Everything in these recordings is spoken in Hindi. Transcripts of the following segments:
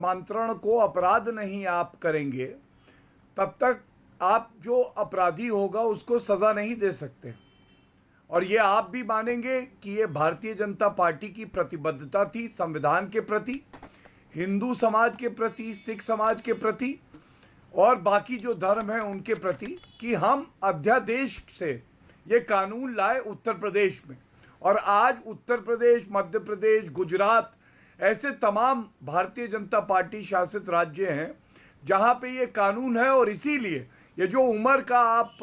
धर्मांतरण को अपराध नहीं आप करेंगे तब तक आप जो अपराधी होगा उसको सजा नहीं दे सकते। और ये आप भी मानेंगे कि ये भारतीय जनता पार्टी की प्रतिबद्धता थी संविधान के प्रति, हिंदू समाज के प्रति, सिख समाज के प्रति और बाकी जो धर्म है उनके प्रति, कि हम अध्यादेश से ये कानून लाए उत्तर प्रदेश में। और आज उत्तर प्रदेश, मध्य प्रदेश, गुजरात ऐसे तमाम भारतीय जनता पार्टी शासित राज्य हैं जहां पे ये कानून है। और इसीलिए ये जो उम्र का आप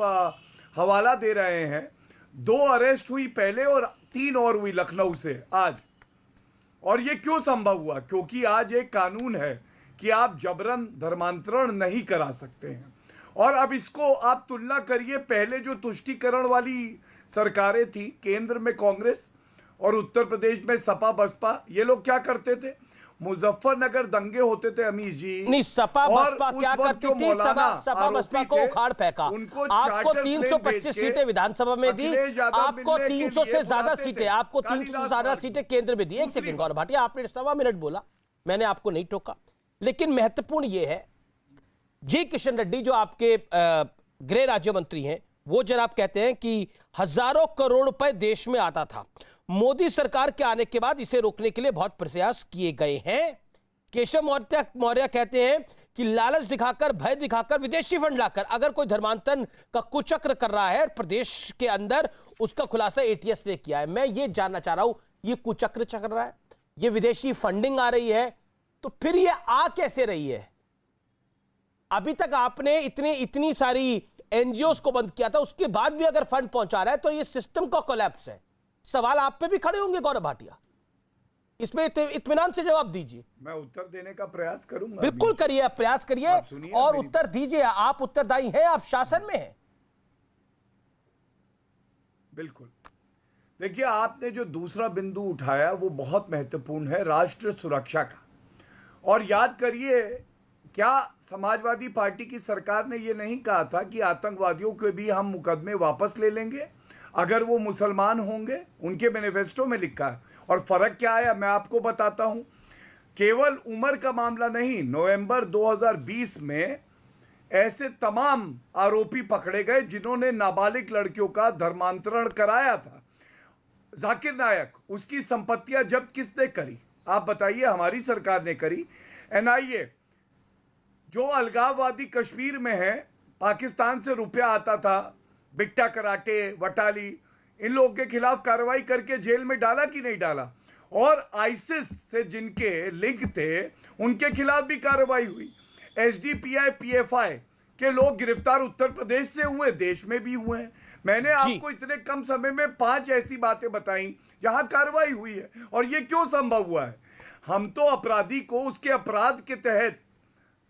हवाला दे रहे हैं, 2 अरेस्ट हुई पहले और 3 और हुई लखनऊ से आज। और ये क्यों संभव हुआ? क्योंकि आज एक कानून है कि आप जबरन धर्मांतरण नहीं करा सकते हैं। और अब इसको आप तुलना करिए, पहले जो तुष्टीकरण वाली सरकारें थी, केंद्र में कांग्रेस और उत्तर प्रदेश में सपा बसपा, ये लोग क्या करते थे? मुजफ्फरनगर दंगे होते थे अमीर जी, नहीं सपा बसपा क्या करती थी? सपा बसपा को उखाड़ फेंका, आपको 325 सीटें विधानसभा में दी, आपको 300 से ज्यादा सीटें, आपको 300 से ज्यादा सीटें केंद्र में दी। एक सेकंड गौरव भाटिया, आपने 1.25 मिनट बोला, मैंने आपको नहीं टोका, लेकिन महत्वपूर्ण यह है जी किशन रेड्डी जो आपके गृह राज्य मंत्री हैं, वो जनाब कहते हैं कि हजारों करोड़ रुपए देश में आता था, मोदी सरकार के आने के बाद इसे रोकने के लिए बहुत प्रयास किए गए हैं। केशव मौर्य कहते हैं कि लालच दिखाकर, भय दिखाकर, विदेशी फंड लाकर अगर कोई धर्मांतरण का कुचक्र कर रहा है प्रदेश के अंदर, उसका खुलासा एटीएस ने किया है। मैं ये जानना चाह रहा हूं, ये कुचक्र चल रहा है, ये विदेशी फंडिंग आ रही है, तो फिर ये आ कैसे रही है? अभी तक आपने इतनी सारी एनजीओस को बंद किया था, उसके बाद भी अगर फंड पहुंचा रहा है तो ये सिस्टम का कोलैप्स है। सवाल आप पे भी खड़े होंगे गौरव भाटिया, इसमें इत्मीनान से जवाब दीजिए। मैं उत्तर देने का प्रयास करूंगा। बिल्कुल करिए, आप प्रयास करिए और उत्तर दीजिए। आप उत्तरदायी हैं, आप शासन में हैं। बिल्कुल। देखिए, आपने जो दूसरा बिंदु उठाया वो बहुत महत्वपूर्ण है, राष्ट्र सुरक्षा का। और याद करिए, क्या समाजवादी पार्टी की सरकार ने यह नहीं कहा था कि आतंकवादियों के भी हम मुकदमे वापस ले लेंगे अगर वो मुसलमान होंगे? उनके मैनिफेस्टो में लिखा है। और फर्क क्या आया मैं आपको बताता हूं। केवल उम्र का मामला नहीं, नवंबर 2020 में ऐसे तमाम आरोपी पकड़े गए जिन्होंने नाबालिग लड़कियों का धर्मांतरण कराया था। जाकिर नायक, उसकी संपत्तियां जब्त किसने करी? आप बताइए, हमारी सरकार ने करी। एनआईए जो अलगाववादी कश्मीर में है, पाकिस्तान से रुपया आता था, बिट्टा कराटे, वटाली, इन लोगों के खिलाफ कार्रवाई करके जेल में डाला कि नहीं डाला? और आईसिस से जिनके लिंक थे उनके खिलाफ भी कार्रवाई हुई। एसडीपीआई, पीएफआई के लोग गिरफ्तार उत्तर प्रदेश से हुए, देश में भी हुए हैं। मैंने आपको इतने कम समय में 5 ऐसी बातें बताई जहां कार्रवाई हुई है। और ये क्यों संभव हुआ है? हम तो अपराधी को उसके अपराध के तहत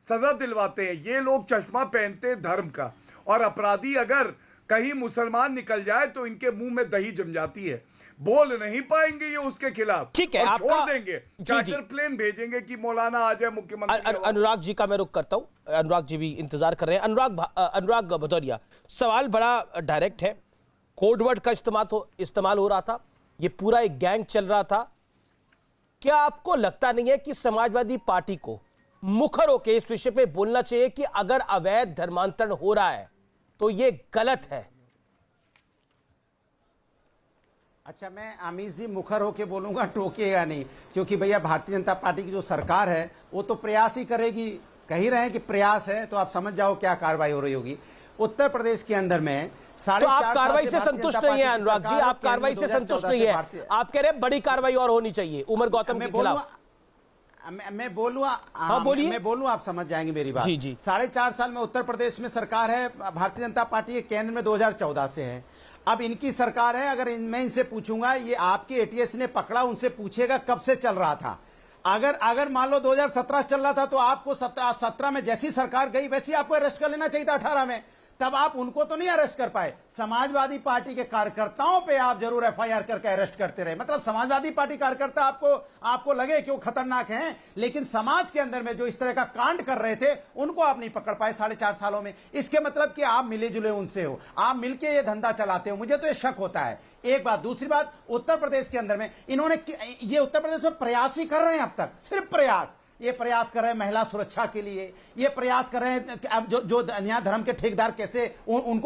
सजा दिलवाते हैं। ये लोग चश्मा पहनते धर्म का, और अपराधी अगर कहीं मुसलमान निकल जाए तो इनके मुंह में दही जम जाती है, बोल नहीं पाएंगे ये उसके खिलाफ। ठीक है, और छोड़ देंगे, चार्टर प्लेन भेजेंगे कि मौलाना आ जाए मुख्यमंत्री। अनुराग जी का मैं रुख करता हूं, अनुराग जी भी इंतजार कर रहे हैं। अनुराग भदौरिया, सवाल बड़ा डायरेक्ट है। कोडवर्ड का इस्तेमाल हो रहा था, ये पूरा एक गैंग चल रहा था। क्या आपको लगता नहीं है कि समाजवादी पार्टी को मुखर होकर इस विषय पे बोलना चाहिए कि अगर अवैध धर्मांतरण हो रहा है तो ये गलत है? अच्छा, मैं आमिर जी मुखर होके बोलूंगा, टोकेगा नहीं, क्योंकि भैया भारतीय जनता पार्टी की जो सरकार है वो तो प्रयास ही करेगी। कह ही रहे हैं कि प्रयास है, तो आप समझ जाओ क्या कार्रवाई हो रही होगी। उत्तर प्रदेश के अंदर में 4.5 तो आप कार्रवाई से संतुष्ट नहीं है अनुराग जी? आप कार्रवाई से संतुष्ट नहीं है? आप कह रहे हैं बड़ी कार्रवाई और होनी चाहिए उमर गौतम के खिलाफ। मैं बोलूँ? हाँ बोलिए। मैं बोलूँ, आप समझ जाएंगे मेरी बात। जी। 4.5 साल में उत्तर प्रदेश में सरकार है, भारतीय जनता पार्टी के केंद्र में 2014 से है। अब इनकी सरकार है। अगर मैं इनसे पूछूंगा, ये आपके एटीएस ने पकड़ा, उनसे पूछेगा कब से चल रहा था। अगर मान लो 2017 चल रहा था तो आपको 17 में जैसी सरकार गई वैसी आपको अरेस्ट कर लेना चाहिए था 18 में। तब आप उनको तो नहीं अरेस्ट कर पाए, समाजवादी पार्टी के कार्यकर्ताओं पे आप जरूर एफआईआर करके अरेस्ट करते रहे। मतलब समाजवादी पार्टी कार्यकर्ता आपको लगे कि वो खतरनाक हैं, लेकिन समाज के अंदर में जो इस तरह का कांड कर रहे थे उनको आप नहीं पकड़ पाए 4.5 सालों में। इसके मतलब कि आप मिले जुले उनसे हो, आप मिलके ये धंधा चलाते हो। मुझे तो ये शक होता है। एक बात। दूसरी बात, उत्तर प्रदेश के अंदर में इन्होंने, ये उत्तर प्रदेश में प्रयास ही कर रहे हैं अब तक, सिर्फ प्रयास, ये प्रयास कर रहे हैं महिला सुरक्षा के लिए, ये प्रयास कर रहे हैं जो जो न्याय धर्म के ठेकेदार कैसे उनको